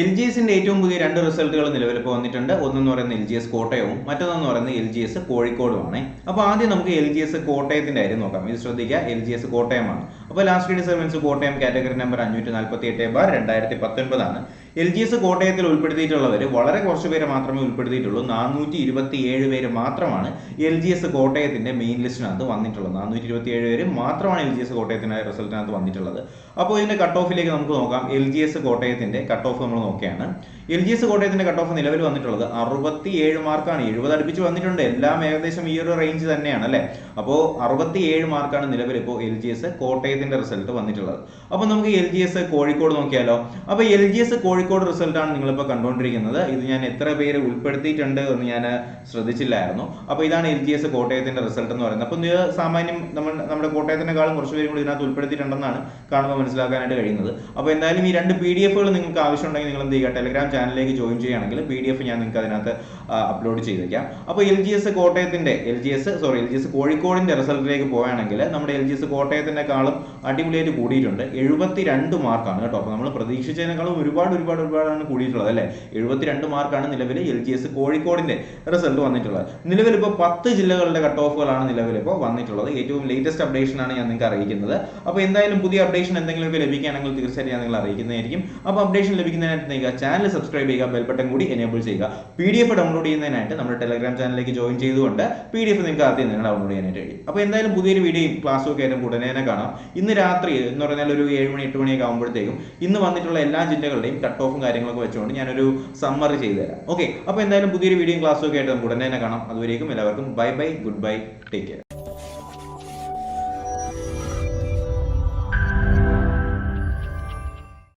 LGSന്റെ ഏറ്റവും പുതിയ രണ്ട് റിസൾട്ടുകൾ നിലവിൽ ഇപ്പോൾ വന്നിട്ടുണ്ട്. ഒന്നെന്ന് പറയുന്നത് LGS കോട്ടയവും മറ്റൊന്നെന്ന് പറയുന്നത് LGS കോഴിക്കോടുമാണ്. അപ്പോൾ ആദ്യം നമുക്ക് LGS കോട്ടയത്തിന്റെ കാര്യം നോക്കാം. ഇത് ശ്രദ്ധിക്കുക, LGS കോട്ടയമാണ്. അപ്പോൾ ലാസ്റ്റ് ഡിസർവൻസ് കോട്ടയം കാറ്റഗറി നമ്പർ 548/2019 ആണ്. LGS കോട്ടയത്തിൽ ഉൾപ്പെടുത്തിയിട്ടുള്ളവർ വളരെ കുറച്ച് പേര് മാത്രമേ ഉൾപ്പെടുത്തിയിട്ടുള്ളൂ. 427 പേര് മാത്രമാണ് LGS കോട്ടയത്തിന്റെ മെയിൻ ലിസ്റ്റിനകത്ത് വന്നിട്ടുള്ളത്. 427 പേര് മാത്രമാണ് LGS കോട്ടയത്തിന്റെ റിസൾട്ടിനകത്ത് വന്നിട്ടുള്ളത്. അപ്പോൾ ഇതിന്റെ കട്ട് ഓഫിലേക്ക് നമുക്ക് നോക്കാം. LGS കോട്ടയത്തിന്റെ കട്ട് ഓഫ് നമ്മൾ നോക്കുകയാണ്. LGS കോട്ടയത്തിന്റെ കട്ട് ഓഫ് നിലവിൽ വന്നിട്ടുള്ളത് 67 മാർക്കാണ്. 70 അടുപ്പിച്ച് വന്നിട്ടുണ്ട്. എല്ലാം ഏകദേശം ഈ ഒരു റേഞ്ച് തന്നെയാണ് അല്ലെ. അപ്പോൾ 67 മാർക്കാണ് നിലവിൽ ഇപ്പോൾ LGS കോട്ടയത്തിന്റെ റിസൾട്ട് വന്നിട്ടുള്ളത്. അപ്പോൾ നമുക്ക് LGS കോഴിക്കോട് നോക്കിയാലോ. അപ്പോൾ LGS കോഴിക്കോട് റിസൾട്ട് ആണ് നിങ്ങളിപ്പോൾ കണ്ടുകൊണ്ടിരിക്കുന്നത്. ഇത് ഞാൻ എത്ര പേര് ഉൾപ്പെടുത്തിയിട്ടുണ്ട് എന്ന് ഞാൻ ശ്രദ്ധിച്ചില്ലായിരുന്നു. അപ്പോൾ ഇതാണ് LGS കോട്ടയത്തിന്റെ റിസൾട്ട് എന്ന് പറയുന്നത്. അപ്പോൾ ഇത് സാമാന്യം നമ്മുടെ കോട്ടയത്തിനെക്കാളും കുറച്ച് പേരും കൂടി ഇതിനകത്ത് ഉൾപ്പെടുത്തിയിട്ടുണ്ടെന്നാണ് കാണുമ്പോൾ മനസ്സിലാക്കാനായിട്ട് കഴിയുന്നത്. അപ്പോൾ എന്തായാലും ഈ രണ്ട് PDF നിങ്ങൾക്ക് ആവശ്യമുണ്ടെങ്കിൽ നിങ്ങൾ എന്ത് ചെയ്യുക, ടെലഗ്രാം ചാനലിലേക്ക് ജോയിൻ ചെയ്യുകയാണെങ്കിൽ PDF ഞാൻ നിങ്ങൾക്ക് അതിനകത്ത് അപ്ലോഡ് ചെയ്തേക്കാം. അപ്പോൾ LGS കോഴിക്കോടിന്റെ റിസൾട്ടിലേക്ക് പോവുകയാണെങ്കിൽ നമ്മുടെ LGS കോട്ടയത്തിനേക്കാളും അടിപൊളിയായിട്ട് കൂടിയിട്ടുണ്ട്. 72 മാർക്കാണ് കേട്ടോ. അപ്പോൾ നമ്മൾ പ്രതീക്ഷിച്ചതിനേക്കാളും ഒരുപാടാണ് കൂടിയിട്ടുള്ളത് അല്ലേ. 72 മാർക്കാണ് നിലവിൽ LGS കോഴിക്കോടിന്റെ റിസൾട്ട് വന്നിട്ടുള്ളത്. നിലവിൽ ഇപ്പോൾ 10 ജില്ലകളുടെ കട്ട് ഓഫുകളാണ് നിലവിൽ ഇപ്പോൾ വന്നിട്ടുള്ളത്. ഏറ്റവും ലേറ്റസ്റ്റ് അപ്ഡേഷൻ ആണ് ഞാൻ നിങ്ങൾക്ക് അറിയിക്കുന്നത്. അപ്പോൾ എന്തായാലും പുതിയ അപ്ഡേഷൻ എന്തെങ്കിലുമൊക്കെ ലഭിക്കുകയാണെങ്കിൽ തീർച്ചയായും ഞാൻ നിങ്ങൾ അറിയിക്കുന്നതായിരിക്കും. അപ്പോൾ അപ്ഡേഷൻ ലഭിക്കുന്നതിനായിട്ട് ചാനൽ സബ്സ്ക്രൈബ് ചെയ്യുക, ബെൽ ബട്ടൺ കൂടി എനേബിൾ ചെയ്യുക. PDF ഡൗൺലോഡ് ചെയ്യുന്നതിനായിട്ട് നമ്മുടെ ടെലഗ്രാം ചാനലിലേക്ക് ജോയിൻ ചെയ്തുകൊണ്ട് PDF നിങ്ങൾക്ക് ആദ്യം നിങ്ങൾ ഡൗൺലോഡ് ചെയ്യാനായിട്ട് കഴിയും. അപ്പോൾ എന്തായാലും പുതിയൊരു വീഡിയോയും ക്ലാസ്സും ഒക്കെ ആയിട്ട് ഉടനെ തന്നെ കാണാം. ഇന്ന് രാത്രി എന്ന് പറഞ്ഞാൽ ഒരു 7 മണി 8 മണിയൊക്കെ ആകുമ്പോഴത്തേക്കും ഇന്ന് വന്നിട്ടുള്ള എല്ലാ ജില്ലകളുടെയും കട്ട് ഓഫും കാര്യങ്ങളൊക്കെ വെച്ചുകൊണ്ട് ഞാനൊരു സമ്മറി ചെയ്തു തരാം. ഓക്കെ, അപ്പോൾ എന്തായാലും പുതിയൊരു വീഡിയോയും ക്ലാസ്സും ഒക്കെ ആയിട്ട് നമുക്ക് ഉടനെ തന്നെ കാണാം. അതുവരേക്കും എല്ലാവർക്കും bye bye, good bye, take care.